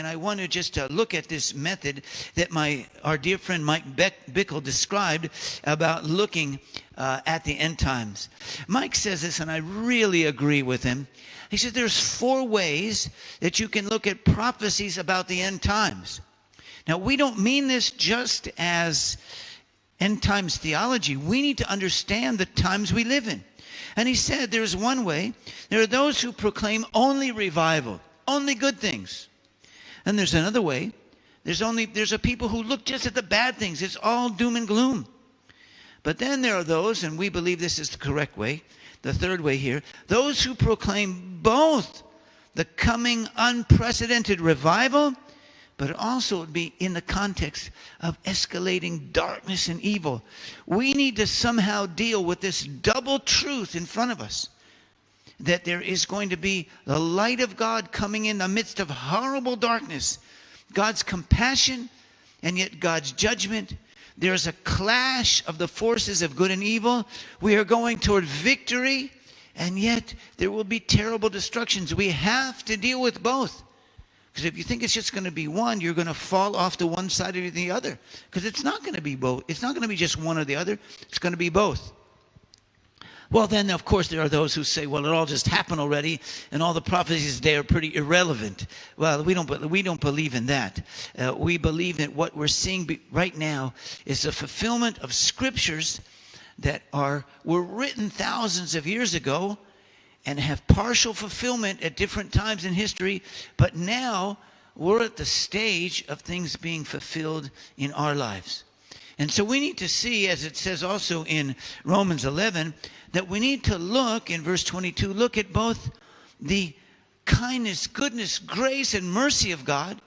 and I want to just look at this method that our dear friend Mike Bickle described about looking at the end times. Mike says this, and I really agree with him. He said there's 4 ways that you can look at prophecies about the end times. Now, we don't mean this just as end times theology. We need to understand the times we live in. And he said there's one way. There are those who proclaim only revival, only good things. And there's another way. There's a people who look just at the bad things. It's all doom and gloom. But then there are those, and we believe this is the correct way, the third way here, those who proclaim both the coming unprecedented revival, but also it would be in the context of escalating darkness and evil. We need to somehow deal with this double truth in front of us, that there is going to be the light of God coming in the midst of horrible darkness, God's compassion, and yet God's judgment. There's a clash of the forces of good and evil. We are going toward victory, and yet there will be terrible destructions. We have to deal with both. Because if you think it's just going to be one, you're going to fall off to one side or the other. Because it's not going to be both. It's not going to be just one or the other. It's going to be both. Well, then, of course, there are those who say, well, it all just happened already, and all the prophecies today are pretty irrelevant. Well, we don't believe in that. We believe that what we're seeing right now is a fulfillment of scriptures that were written thousands of years ago, and have partial fulfillment at different times in history, but now we're at the stage of things being fulfilled in our lives. And so we need to see, as it says also in Romans 11, that we need to look, in verse 22, look at both the kindness, goodness, grace, and mercy of God,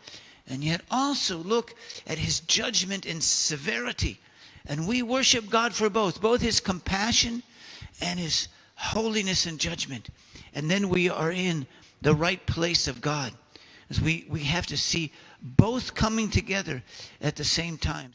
and yet also look at his judgment and severity. And we worship God for both his compassion and his holiness and judgment. And then we are in the right place of God. As we have to see both coming together at the same time.